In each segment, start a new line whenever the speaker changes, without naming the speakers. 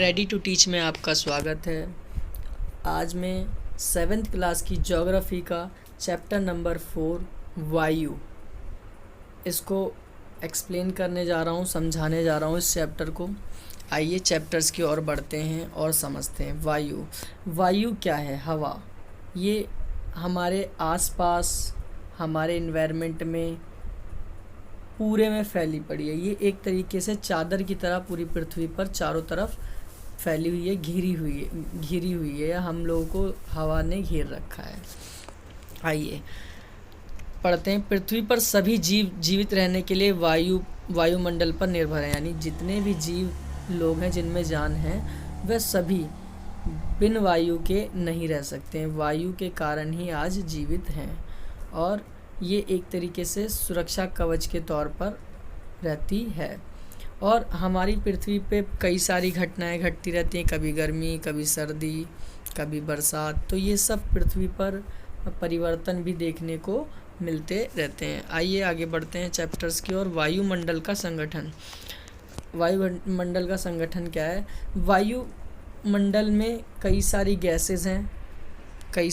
Ready to teach में आपका स्वागत है। आज मैं 7th क्लास की ज्योग्राफी का चैप्टर नंबर 4 वायु इसको एक्सप्लेन करने जा रहा हूँ, समझाने जा रहा हूँ इस चैप्टर को। आइए चैप्टर्स की ओर बढ़ते हैं और समझते हैं। वायु क्या है? हवा। ये हमारे आसपास, हमारे इन्वायरमेंट में पूरे में फैली पड़ी है। ये एक तरीके से चादर की तरह पूरी पृथ्वी पर चारों तरफ फैली हुई है, घिरी हुई है, या हम लोगों को हवा ने घेर रखा है। आइए पढ़ते हैं। पृथ्वी पर सभी जीव जीवित रहने के लिए वायुमंडल पर निर्भर है। यानी जितने भी जीव लोग हैं जिनमें जान है, वह सभी बिन वायु के नहीं रह सकते हैं। वायु के कारण ही आज जीवित हैं और ये एक तरीके से सुरक्षा कवच के तौर पर रहती है। और हमारी पृथ्वी पे कई सारी घटनाएं घटती रहती हैं, कभी गर्मी, कभी सर्दी, कभी बरसात। तो ये सब पृथ्वी पर परिवर्तन भी देखने को मिलते रहते हैं। आइए आगे बढ़ते हैं चैप्टर्स की ओर। वायुमंडल का संगठन। वायुमंडल का संगठन क्या है? वायुमंडल में कई सारी गैसेस हैं, कई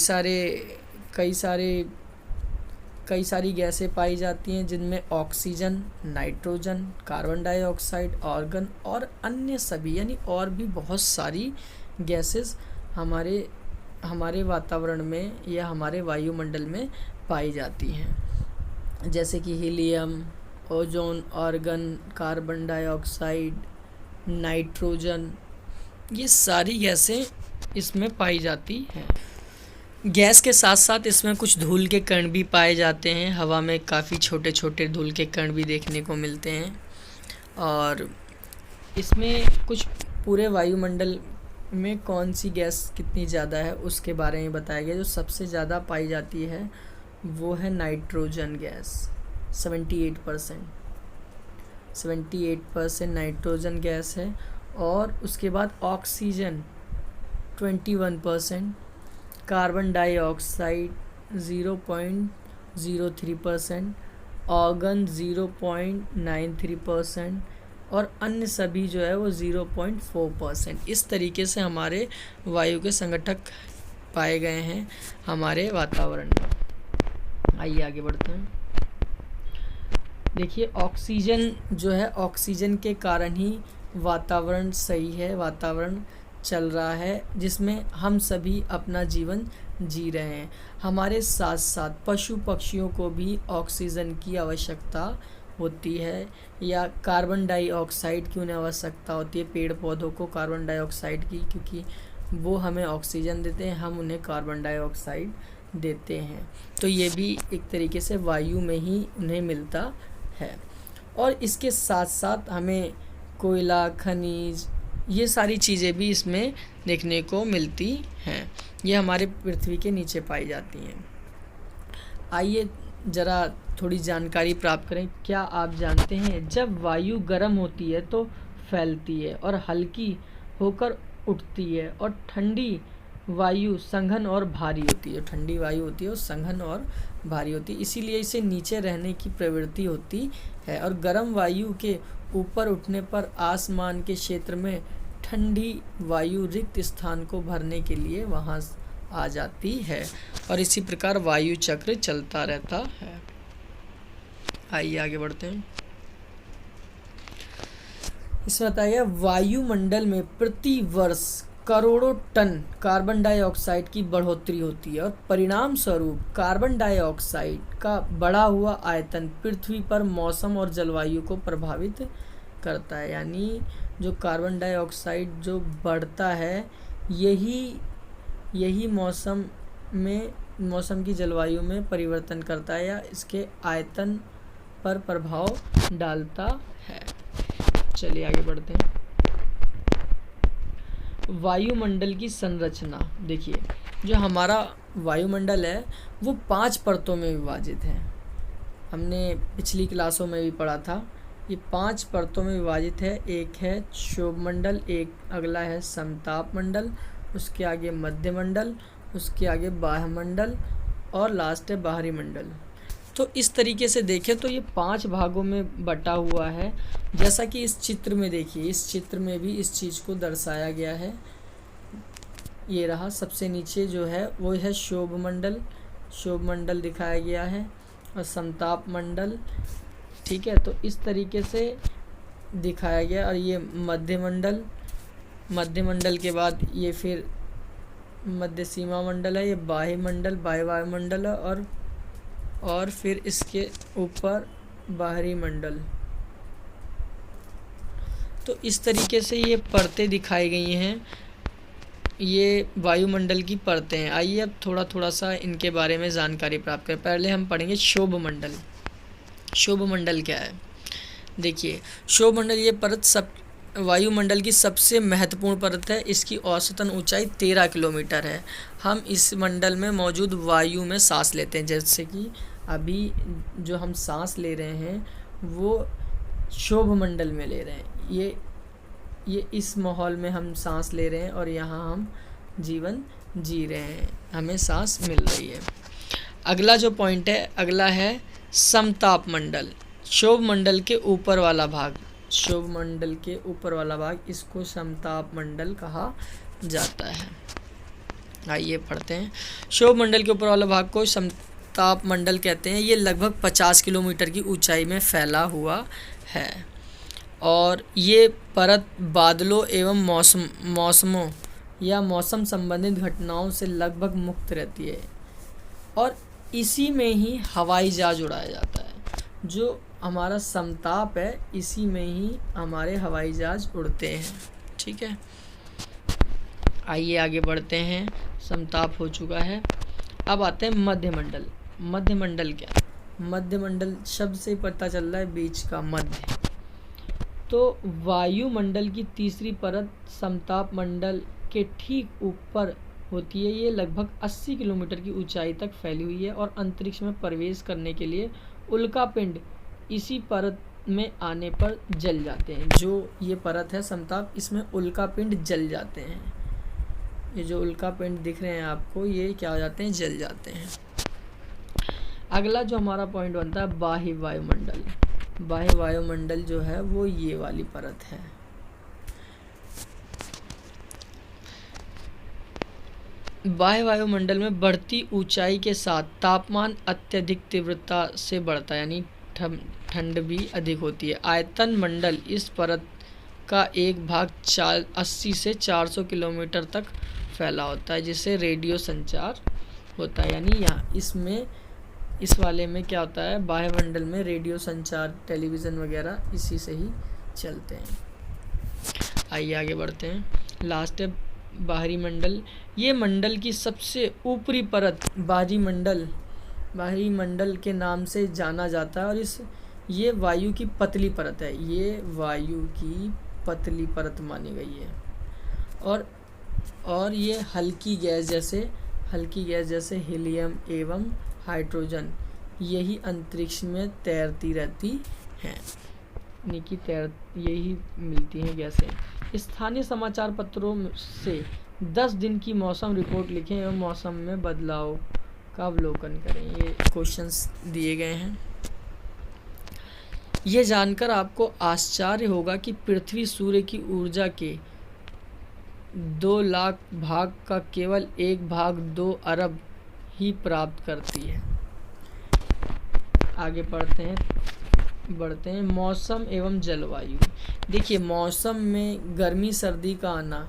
सारी गैसें पाई जाती हैं, जिनमें oxygen, nitrogen, carbon dioxide, argon और अन्य सभी, यानी और भी बहुत सारी गैसेस हमारे वातावरण में या हमारे वायुमंडल में पाई जाती हैं। जैसे कि helium, ozone, argon, carbon dioxide, nitrogen, ये सारी गैसें इसमें पाई जाती हैं। गैस के साथ साथ इसमें कुछ धूल के कण भी पाए जाते हैं। हवा में काफ़ी छोटे छोटे धूल के कण भी देखने को मिलते हैं। और इसमें कुछ पूरे वायुमंडल में कौन सी गैस कितनी ज़्यादा है उसके बारे में बताया गया। जो सबसे ज़्यादा पाई जाती है वो है नाइट्रोजन गैस। 78% नाइट्रोजन गैस है। और उसके बाद ऑक्सीजन 21%, कार्बन डाइऑक्साइड 0.03%, ऑर्गन 0.93% और अन्य सभी जो है वो 0.4%। इस तरीके से हमारे वायु के संगठक पाए गए हैं हमारे वातावरण में। आइए आगे बढ़ते हैं। देखिए ऑक्सीजन जो है, ऑक्सीजन के कारण ही वातावरण सही है, वातावरण चल रहा है, जिसमें हम सभी अपना जीवन जी रहे हैं। हमारे साथ साथ पशु पक्षियों को भी ऑक्सीजन की आवश्यकता होती है, या कार्बन डाइऑक्साइड की उन्हें आवश्यकता होती है। पेड़ पौधों को कार्बन डाइऑक्साइड की, क्योंकि वो हमें ऑक्सीजन देते हैं, हम उन्हें कार्बन डाइऑक्साइड देते हैं। तो ये भी एक तरीके से वायु में ही उन्हें मिलता है। और इसके साथ साथ हमें कोयला, खनिज, ये सारी चीज़ें भी इसमें देखने को मिलती हैं। ये हमारे पृथ्वी के नीचे पाई जाती हैं। आइए ज़रा थोड़ी जानकारी प्राप्त करें। क्या आप जानते हैं जब वायु गर्म होती है तो फैलती है और हल्की होकर उठती है, और ठंडी वायु सघन और भारी होती है। ठंडी वायु होती है वो सघन और भारी होती है, इसीलिए इसे नीचे रहने की प्रवृत्ति होती है। और गर्म वायु के ऊपर उठने पर आसमान के क्षेत्र में ठंडी वायु रिक्त स्थान को भरने के लिए वहाँ आ जाती है, और इसी प्रकार वायु चक्र चलता रहता है। आइए आगे बढ़ते हैं। इसमें बताया वायुमंडल में प्रति वर्ष करोड़ों टन कार्बन डाइऑक्साइड की बढ़ोतरी होती है, और परिणाम स्वरूप कार्बन डाइऑक्साइड का बढ़ा हुआ आयतन पृथ्वी पर मौसम और जलवायु को प्रभावित करता है। यानी जो कार्बन डाइऑक्साइड जो बढ़ता है, यही मौसम की जलवायु में परिवर्तन करता है, या इसके आयतन पर प्रभाव डालता है। चलिए आगे बढ़ते हैं। वायुमंडल की संरचना देखिए। जो हमारा वायुमंडल है वो 5 परतों में विभाजित है। हमने पिछली क्लासों में भी पढ़ा था। ये 5 परतों में विभाजित है। एक है क्षोभमंडल, एक अगला है समताप मंडल, उसके आगे मध्यमंडल, उसके आगे बाह्यमंडल और लास्ट है बाहरी मंडल। तो इस तरीके से देखें तो ये 5 भागों में बटा हुआ है, जैसा कि इस चित्र में देखिए। इस चित्र में भी इस चीज़ को दर्शाया गया है। ये रहा सबसे नीचे जो है वो है शोभ मंडल, शोभ मंडल दिखाया गया है, और समताप मंडल, ठीक है। तो इस तरीके से दिखाया गया। और ये मध्य मंडल, मध्य मंडल के बाद ये फिर मध्य सीमा मंडल है, ये बाह्य मंडल, बाह्य वायुमंडल है, और फिर इसके ऊपर बाहरी मंडल। तो इस तरीके से ये परतें दिखाई गई हैं, ये वायुमंडल की परतें हैं। आइए अब थोड़ा थोड़ा सा इनके बारे में जानकारी प्राप्त करें। पहले हम पढ़ेंगे शोभ मंडल। शोभ मंडल क्या है? देखिए, शोभ मंडल ये परत वायुमंडल की सबसे महत्वपूर्ण परत है। इसकी औसतन ऊंचाई 13 किलोमीटर है। हम इस मंडल में मौजूद वायु में सांस लेते हैं, जैसे कि अभी जो हम सांस ले रहे हैं वो शोभ मंडल में ले रहे हैं। ये इस माहौल में हम सांस ले रहे हैं और यहाँ हम जीवन जी रहे हैं, हमें सांस मिल रही है। अगला जो पॉइंट है, अगला है समताप मंडल। शोभ मंडल के ऊपर वाला भाग, शोभ मंडल के ऊपर वाला भाग, इसको समताप मंडल कहा जाता है। आइए पढ़ते हैं। शोभ मंडल के ऊपर वाला भाग को समताप मंडल कहते हैं। ये लगभग 50 किलोमीटर की ऊंचाई में फैला हुआ है, और ये परत बादलों एवं मौसमों या मौसम संबंधित घटनाओं से लगभग मुक्त रहती है, और इसी में ही हवाई जहाज उड़ाया जाता है। जो हमारा समताप है, इसी में ही हमारे हवाई जहाज उड़ते हैं, ठीक है। आइए आगे बढ़ते हैं। समताप हो चुका है, अब आते हैं मध्य मंडल। मध्य मंडल क्या है? मध्य मंडल शब्द से पता चल रहा है बीच का, मध्य। तो वायुमंडल की तीसरी परत समताप मंडल के ठीक ऊपर होती है। ये लगभग 80 किलोमीटर की ऊंचाई तक फैली हुई है, और अंतरिक्ष में प्रवेश करने के लिए उल्कापिंड इसी परत में आने पर जल जाते हैं। जो ये परत है समताप, इसमें उल्कापिंड जल जाते हैं। ये जो उल्कापिंड दिख रहे हैं आपको, ये क्या हो जाते हैं? जल जाते हैं। अगला जो हमारा पॉइंट बनता है बाह्य वायुमंडल। बाह्य वायुमंडल जो है वो ये वाली परत है। बाह्य वायुमंडल में बढ़ती ऊंचाई के साथ तापमान अत्यधिक तीव्रता से बढ़ता है, यानी ठंड भी अधिक होती है। आयतन मंडल इस परत का एक भाग 80 से 400 किलोमीटर तक फैला होता है, जिससे रेडियो संचार होता है। यानी यहाँ इसमें, इस वाले में क्या होता है, बाह्यमंडल में रेडियो संचार, टेलीविज़न वगैरह इसी से ही चलते हैं। आइए आगे बढ़ते हैं। लास्ट है बाहरी मंडल। ये मंडल की सबसे ऊपरी परत बाहरी मंडल के नाम से जाना जाता है, और ये वायु की पतली परत है। ये वायु की पतली परत मानी गई है, और ये हल्की गैस जैसे हीलियम एवं हाइड्रोजन यही अंतरिक्ष में तैरती रहती हैं, यही मिलती हैं गैसें। स्थानीय समाचार पत्रों से 10 दिन की मौसम रिपोर्ट लिखें एवं मौसम में बदलाव का अवलोकन करें। ये क्वेश्चंस दिए गए हैं। ये जानकर आपको आश्चर्य होगा कि पृथ्वी सूर्य की ऊर्जा के 2 लाख भाग का केवल 1 भाग 2 अरब ही प्राप्त करती है। आगे बढ़ते हैं। मौसम एवं जलवायु। देखिए, मौसम में गर्मी सर्दी का आना,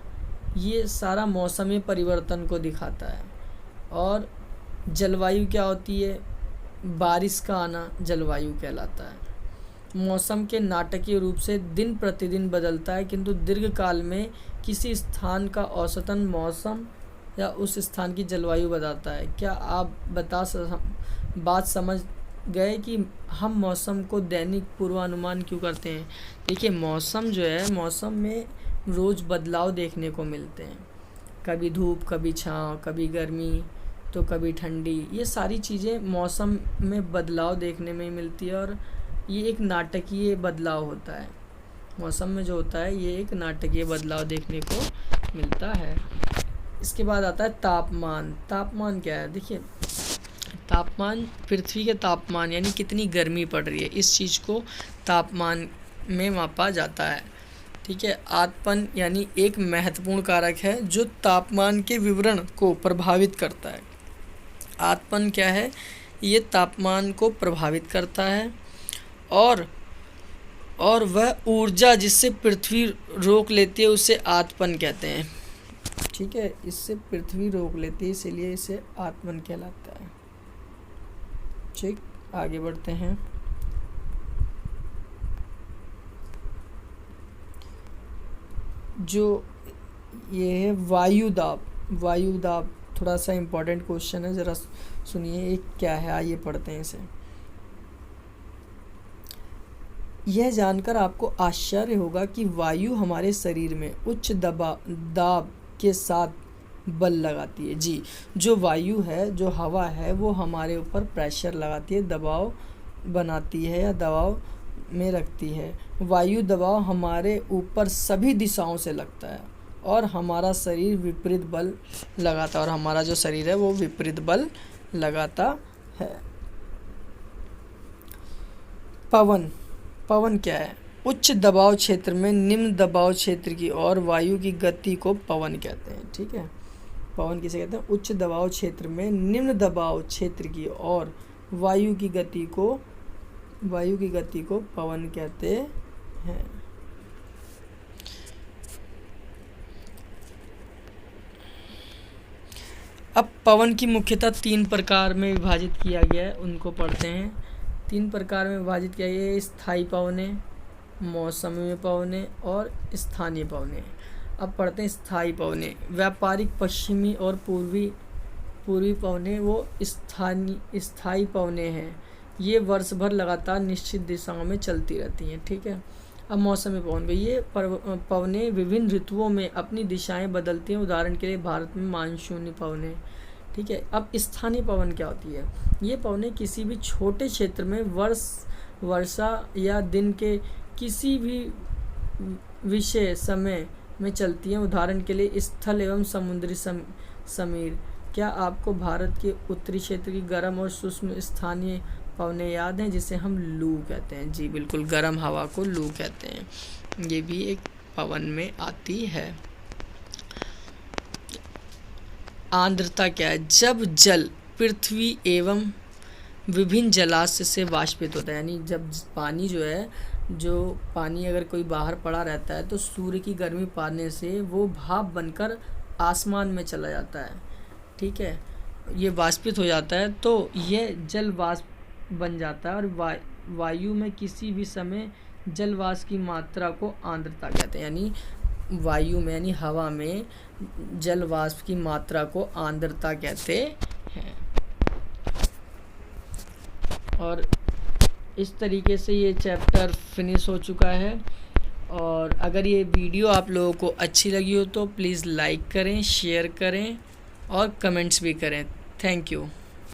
ये सारा मौसमी परिवर्तन को दिखाता है। और जलवायु क्या होती है? बारिश का आना जलवायु कहलाता है। मौसम के नाटकीय रूप से दिन प्रतिदिन बदलता है, किंतु दीर्घकाल में किसी स्थान का औसतन मौसम या उस स्थान की जलवायु बताता है। क्या आप बात समझ गए कि हम मौसम को दैनिक पूर्वानुमान क्यों करते हैं? देखिए, मौसम जो है, मौसम में रोज़ बदलाव देखने को मिलते हैं। कभी धूप, कभी छाँव, कभी गर्मी, तो कभी ठंडी। ये सारी चीज़ें मौसम में बदलाव देखने में मिलती है, और ये एक नाटकीय बदलाव होता है। मौसम में जो होता है, ये एक नाटकीय बदलाव देखने को मिलता है। इसके बाद आता है तापमान। तापमान क्या है? देखिए, तापमान पृथ्वी के तापमान यानी कितनी गर्मी पड़ रही है, इस चीज़ को तापमान में मापा जाता है। ठीक है। आतपन यानी एक महत्वपूर्ण कारक है जो तापमान के विवरण को प्रभावित करता है। आतपन क्या है? ये तापमान को प्रभावित करता है और वह ऊर्जा जिससे पृथ्वी रोक लेती है उसे आतपन कहते हैं। ठीक है, इससे पृथ्वी रोक लेती है, इसीलिए इसे आतपन कहलाता है। ठीक, आगे बढ़ते हैं। जो ये है वायु दाब थोड़ा सा इम्पोर्टेंट क्वेश्चन है, ज़रा सुनिए ये क्या है, आइए पढ़ते हैं इसे। यह जानकर आपको आश्चर्य होगा कि वायु हमारे शरीर में उच्च दाब के साथ बल लगाती है। जी, जो वायु है, जो हवा है, वो हमारे ऊपर प्रेशर लगाती है, दबाव बनाती है या दबाव में रखती है। वायु दबाव हमारे ऊपर सभी दिशाओं से लगता है और हमारा शरीर विपरीत बल लगाता है, और हमारा जो शरीर है वो विपरीत बल लगाता है। पवन क्या है? उच्च दबाव क्षेत्र में निम्न दबाव क्षेत्र की ओर वायु की गति को पवन कहते हैं। ठीक है, पवन किसे कहते हैं? उच्च दबाव क्षेत्र में निम्न दबाव क्षेत्र की ओर वायु की गति को पवन कहते हैं। अब पवन की मुख्यतः 3 प्रकार में विभाजित किया गया है, उनको पढ़ते हैं। 3 प्रकार में विभाजित किया गया है: स्थायी पवनें, मौसमी पवनें और स्थानीय पवनें। अब पढ़ते हैं स्थायी पवनें। व्यापारिक पश्चिमी और पूर्वी पवनें वो स्थायी पवनें हैं। ये वर्ष भर लगातार निश्चित दिशाओं में चलती रहती हैं। ठीक है। अब मौसमी पवन, ये पवनें विभिन्न ऋतुओं में अपनी दिशाएं बदलती हैं। उदाहरण के लिए भारत में मानसूनी पवनें। ठीक है। अब स्थानीय पवन क्या होती है? ये पवनें किसी भी छोटे क्षेत्र में वर्षा या दिन के किसी भी विशेष समय में चलती हैं। उदाहरण के लिए स्थल एवं समुद्री समीर। क्या आपको भारत के उत्तरी क्षेत्र की गर्म और सूक्ष्म स्थानीय पवनें याद हैं, जिसे हम लू कहते हैं? जी बिल्कुल, गर्म हवा को लू कहते हैं। ये भी एक पवन में आती है। आर्द्रता क्या है? जब जल पृथ्वी एवं विभिन्न जलाशय से वाष्पित होता है, यानी जब पानी जो पानी अगर कोई बाहर पड़ा रहता है तो सूर्य की गर्मी पाने से वो भाप बनकर आसमान में चला जाता है। ठीक है, ये वाष्पित हो जाता है तो ये जल वाष्प बन जाता है, और वायु में किसी भी समय जल वाष्प की मात्रा को आर्द्रता कहते हैं। यानी वायु में यानी हवा में जल वाष्प की मात्रा को आर्द्रता कहते हैं। और इस तरीके से ये चैप्टर फिनिश हो चुका है। और अगर ये वीडियो आप लोगों को अच्छी लगी हो तो प्लीज़ लाइक करें, शेयर करें और कमेंट्स भी करें। Thank you.